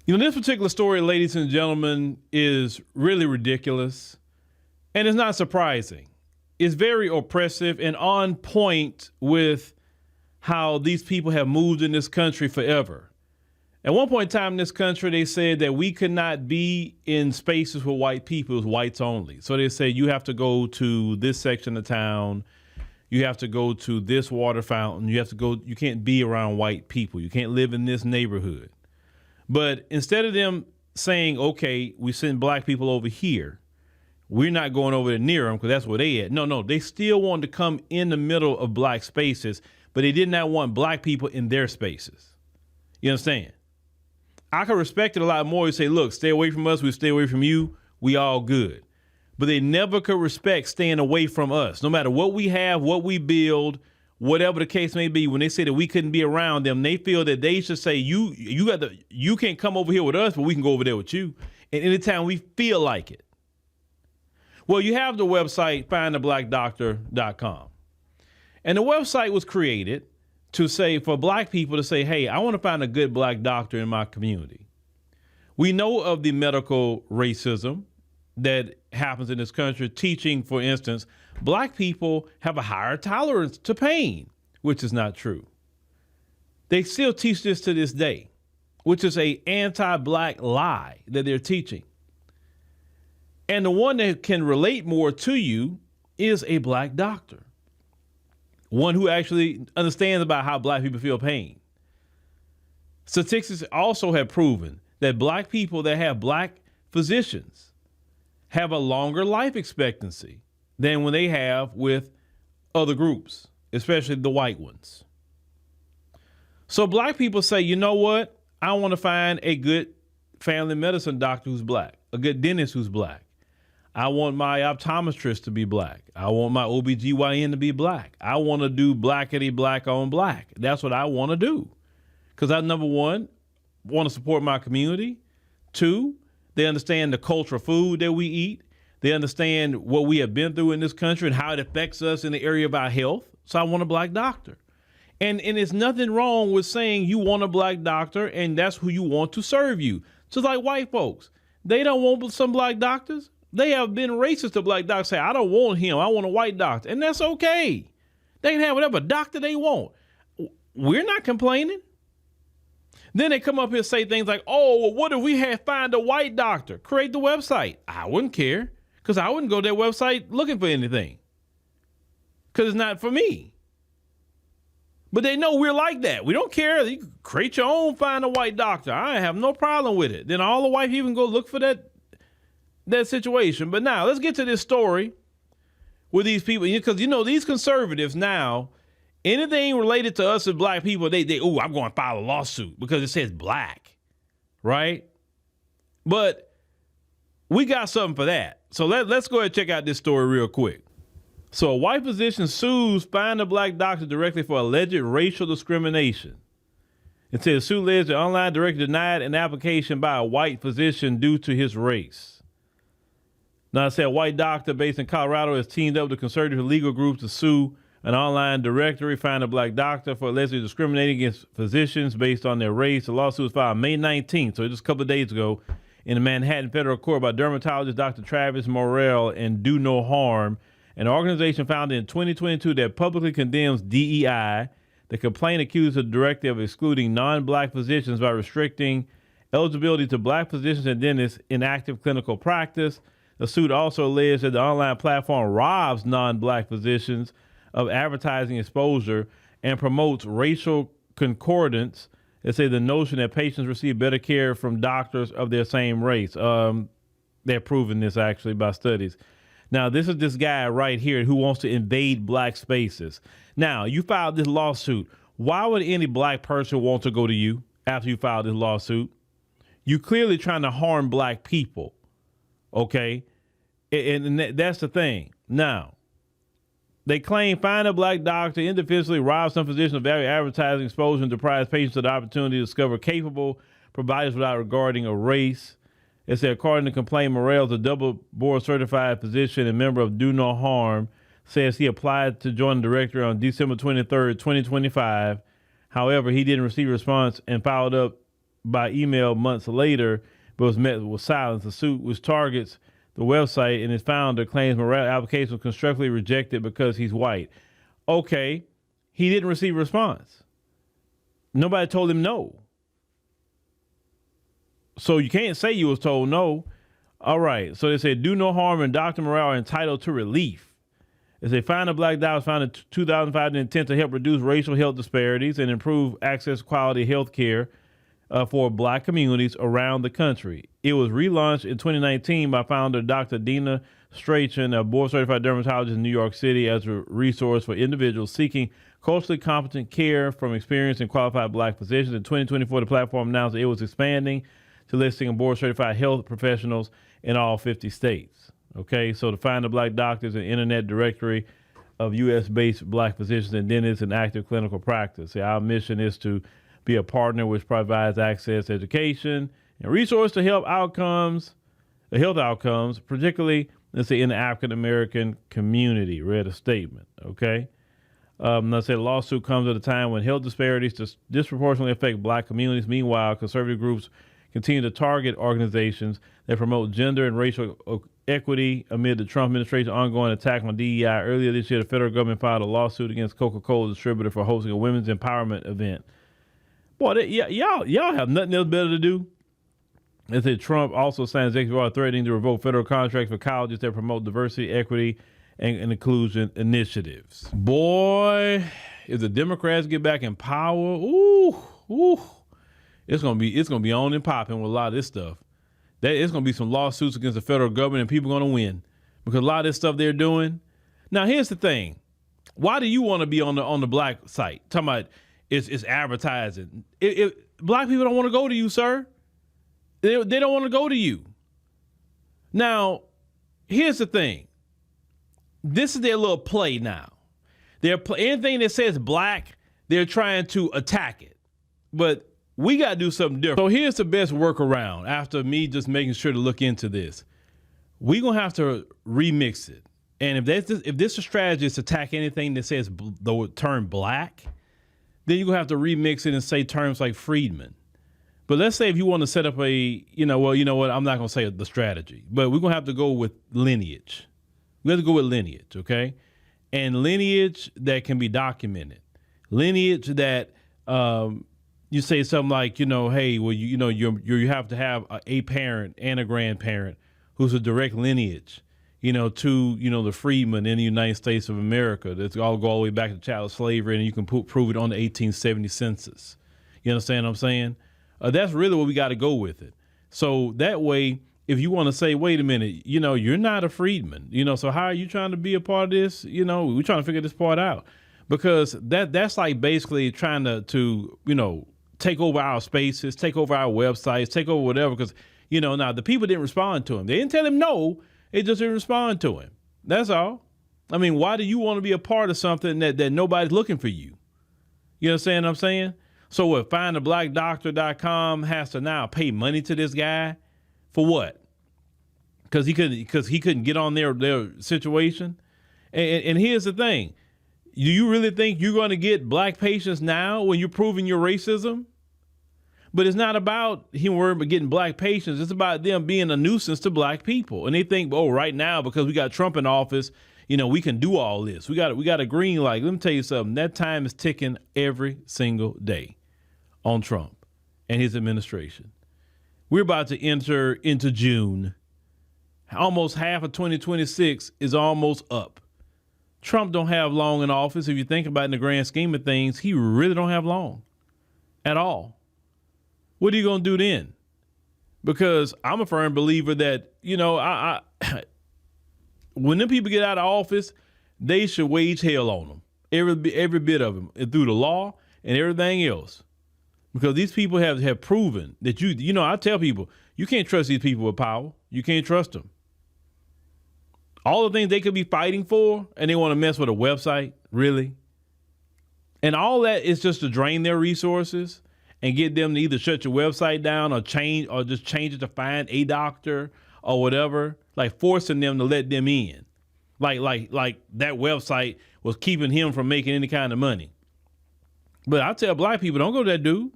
This particular story, ladies and gentlemen, is really ridiculous, and it's not surprising. It's very oppressive and on point with how these people have moved in this country forever. At one point in time in this country, they said that we could not be in spaces with white people. It was whites only. So they said you have to go to this section of town. You have to go to this water fountain. You can't be around white people. You can't live in this neighborhood. But instead of them saying, okay, we send black people over here, we're not going over there near them because that's where they at. No, they still wanted to come in the middle of black spaces, but they did not want black people in their spaces. You understand? I could respect it a lot more. You say, look, stay away from us. We stay away from you. We all good. But they never could respect staying away from us. No matter what we have, what we build, whatever the case may be, when they say that we couldn't be around them, they feel that they should say, you can't come over here with us, but we can go over there with you. And anytime we feel like it. Well, you have the website, findablackdoctor.com. And the website was created to say, for black people to say, hey, I want to find a good black doctor in my community. We know of the medical racism that happens in this country, teaching, for instance, black people have a higher tolerance to pain, which is not true. They still teach this to this day, which is a anti-black lie that they're teaching. And the one that can relate more to you is a black doctor, one who actually understands about how black people feel pain. Statistics also have proven that black people that have black physicians have a longer life expectancy than when they have with other groups, especially the white ones. So black people say, you know what? I want to find a good family medicine doctor who's black, a good dentist who's black. I want my optometrist to be black. I want my OBGYN to be black. I want to do blackity black on black. That's what I want to do. Because I, number one, want to support my community. Two, they understand the cultural food that we eat. They understand what we have been through in this country and how it affects us in the area of our health. So I want a black doctor. And there's nothing wrong with saying you want a black doctor and that's who you want to serve you. Just like white folks. They don't want some black doctors. They have been racist to black doctors. Say, I don't want him. I want a white doctor. And that's okay. They can have whatever doctor they want. We're not complaining. Then they come up here and say things like, oh, well, what if we had find a white doctor? Create the website. I wouldn't care because I wouldn't go to that website looking for anything because it's not for me. But they know we're like that. We don't care. You can create your own, find a white doctor. I have no problem with it. Then all the white people can go look for that situation. But now let's get to this story with these people because, these conservatives now, anything related to us as black people, I'm going to file a lawsuit because it says black, right? But we got something for that. So let's go ahead and check out this story real quick. So a white physician sues Find a Black Doctor directly for alleged racial discrimination. It says suit alleged the online director denied an application by a white physician due to his race. Now it said a white doctor based in Colorado has teamed up with conservative legal groups to sue an online directory, Find a Black Doctor, for allegedly discriminating against physicians based on their race. The lawsuit was filed May 19th, so just a couple of days ago, in the Manhattan Federal Court by dermatologist Dr. Travis Morrell and Do No Harm, an organization founded in 2022 that publicly condemns DEI. The complaint accused the director of excluding non-black physicians by restricting eligibility to black physicians and dentists in active clinical practice. The suit also alleged that the online platform robs non-black physicians of advertising exposure and promotes racial concordance. They say the notion that patients receive better care from doctors of their same race. They're proving this actually by studies. Now, this is this guy right here who wants to invade black spaces. Now, you filed this lawsuit. Why would any black person want to go to you after you filed this lawsuit? You clearly trying to harm black people. Okay? And that's the thing. Now, they claim Find a Black Doctor indefensibly robs some physicians of value advertising exposure and deprives patients of the opportunity to discover capable providers without regarding a race. It said, according to complaint, Morrell is a double board certified physician and member of Do No Harm, says he applied to join the directory on December 23rd, 2025. However, he didn't receive a response and followed up by email months later, but was met with silence. The suit, which targets the website and its founder, claims Morales' application was constructively rejected because he's white. Okay, he didn't receive a response. Nobody told him no. So you can't say you was told no. All right, so they said, do no harm and Dr. Morales are entitled to relief. As they find a black doctor was founded in 2005 in intent to help reduce racial health disparities and improve access to quality health care for black communities around the country. It was relaunched in 2019 by founder Dr. Dina Strachan, a board-certified dermatologist in New York City, as a resource for individuals seeking culturally competent care from experienced and qualified black physicians. In 2024, the platform announced that it was expanding to listing board-certified health professionals in all 50 states. Okay, so to find the black doctors, an internet directory of U.S.-based black physicians and dentists in active clinical practice. See, our mission is to be a partner which provides access, education, and resource to health outcomes, particularly, let's say, in the African-American community. Read a statement, okay? Let's say the lawsuit comes at a time when health disparities disproportionately affect black communities. Meanwhile, conservative groups continue to target organizations that promote gender and racial equity amid the Trump administration's ongoing attack on DEI. Earlier this year, the federal government filed a lawsuit against Coca-Cola distributor for hosting a women's empowerment event. Boy, y'all have nothing else better to do. They said Trump also signed executive order threatening to revoke federal contracts for colleges that promote diversity, equity, and inclusion initiatives. Boy, if the Democrats get back in power, it's gonna be on and popping with a lot of this stuff. It's gonna be some lawsuits against the federal government, and people are gonna win because a lot of this stuff they're doing. Now, here's the thing: why do you want to be on the black site? Talking about it's advertising. Black people don't want to go to you, sir. They don't want to go to you. Now, here's the thing: this is their little play now. Anything that says black, they're trying to attack it, but we got to do something different. So here's the best workaround after me just making sure to look into this. We're going to have to remix it. And if this strategy is to attack anything that says the term black, then you're going to have to remix it and say terms like freedman. But let's say if you want to set up you know what, I'm not going to say the strategy, but we're going to have to go with lineage. We have to go with lineage, okay? And lineage that can be documented. Lineage that, you say something like, hey, well, you have to have a parent and a grandparent who's a direct lineage, to, the freedmen in the United States of America. That's all go all the way back to chattel slavery, and you can prove it on the 1870 census. You understand what I'm saying? That's really what we got to go with it. So that way, if you want to say, wait a minute, you're not a freedman, so how are you trying to be a part of this? We're trying to figure this part out, because that's like basically trying to take over our spaces, take over our websites, take over whatever. Because, now the people didn't respond to him. They didn't tell him no. They just didn't respond to him. That's all. I mean, why do you want to be a part of something that nobody's looking for you? You understand what I'm saying? So what, findablackdoctor.com has to now pay money to this guy for what? Because he couldn't get on their situation. And here's the thing. Do you really think you're going to get black patients now when you're proving your racism? But it's not about him getting black patients. It's about them being a nuisance to black people. And they think, right now, because we got Trump in office, we can do all this. We got a green light. Let me tell you something. That time is ticking every single day on Trump and his administration. We're about to enter into June. Almost half of 2026 is almost up. Trump don't have long in office. If you think about it in the grand scheme of things, he really don't have long at all. What are you going to do then? Because I'm a firm believer that, when them people get out of office, they should wage hell on them. Every bit of them, through the law and everything else. Because these people have proven that I tell people, you can't trust these people with power. You can't trust them. All the things they could be fighting for, and they want to mess with a website, really? And all that is just to drain their resources and get them to either shut your website down or just change it to find a doctor or whatever, like forcing them to let them in. Like that website was keeping him from making any kind of money. But I tell black people, don't go to that dude.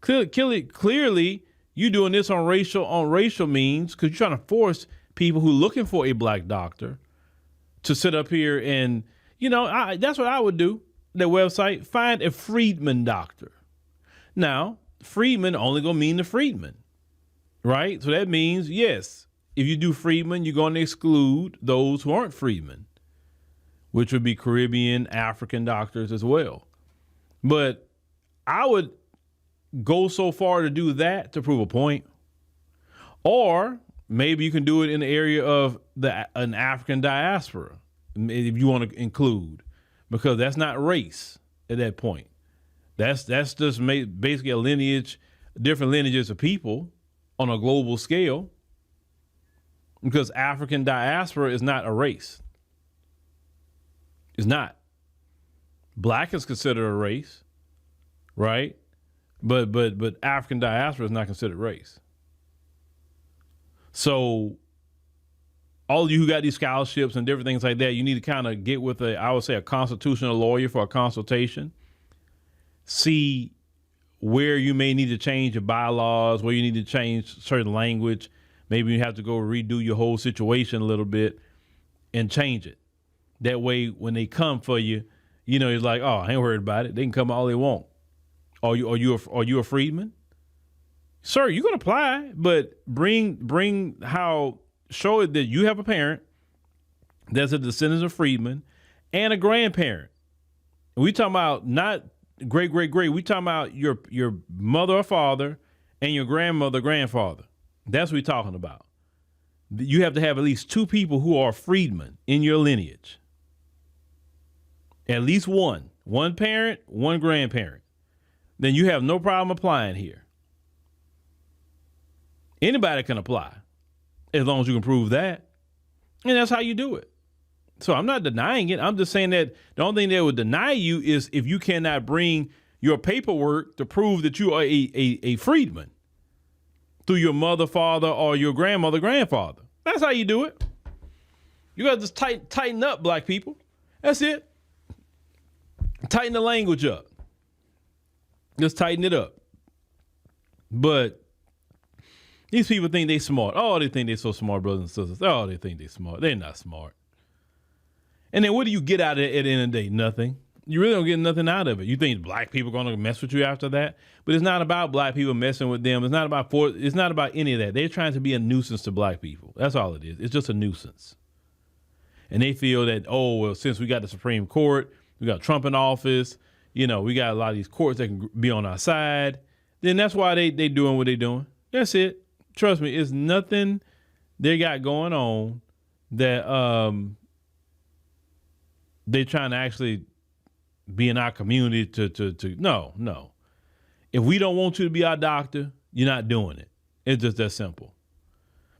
Clearly, you doing this on racial means because you're trying to force people who looking for a black doctor to sit up here and, that's what I would do. Their website, find a freedman doctor. Now, freedman only gonna mean the freedman, right? So that means, yes, if you do freedman, you're going to exclude those who aren't freedmen, which would be Caribbean, African doctors as well. But I would go so far to do that to prove a point. Or maybe you can do it in the area of an African diaspora, if you want to include, because that's not race at that point. That's just basically a lineage, different lineages of people on a global scale, because African diaspora is not a race. It's not. Black is considered a race, right? But African diaspora is not considered race. So all of you who got these scholarships and different things like that, you need to kind of get with a constitutional lawyer for a consultation. See where you may need to change your bylaws, where you need to change certain language. Maybe you have to go redo your whole situation a little bit and change it. That way, when they come for you, it's like, oh, I ain't worried about it. They can come all they want. Are you a freedman? Sir, you can apply, but show it that you have a parent that's a descendant of freedmen and a grandparent. And we talking about not great. We talking about your mother or father and your grandmother, grandfather. That's what we're talking about. You have to have at least two people who are freedmen in your lineage. At least one parent, one grandparent. Then you have no problem applying here. Anybody can apply as long as you can prove that. And that's how you do it. So I'm not denying it. I'm just saying that the only thing that would deny you is if you cannot bring your paperwork to prove that you are a freedman through your mother, father, or your grandmother, grandfather. That's how you do it. You got to just tighten up, black people. That's it. Tighten the language up. Just tighten it up. But these people think they smart. Oh, they think they're so smart, brothers and sisters. Oh, they think they're smart. They're not smart. And then what do you get out of it at the end of the day? Nothing. You really don't get nothing out of it. You think black people are going to mess with you after that? But it's not about black people messing with them. It's not about any of that. They're trying to be a nuisance to black people. That's all it is. It's just a nuisance. And they feel that, since we got the Supreme Court, we got Trump in office, we got a lot of these courts that can be on our side, then that's why they doing what they doing. That's it. Trust me, it's nothing they got going on that they're trying to actually be in our community to no. If we don't want you to be our doctor, you're not doing it. It's just that simple.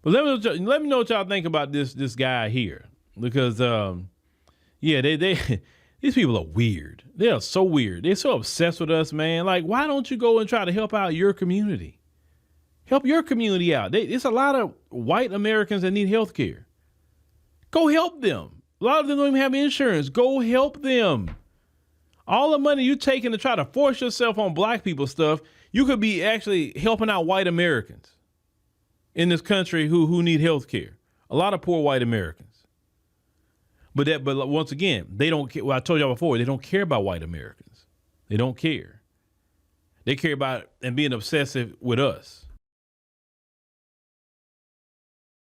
But let me know what y'all think about this guy here, because they these people are weird. They are so weird. They're so obsessed with us, man. Like, why don't you go and try to help out your community? Help your community out. It's a lot of white Americans that need health care. Go help them. A lot of them don't even have insurance. Go help them. All the money you're taking to try to force yourself on black people stuff, you could be actually helping out white Americans in this country who need health care. A lot of poor white Americans. But once again, they don't care. Well, I told y'all before, they don't care about white Americans. They don't care. They care about and being obsessive with us.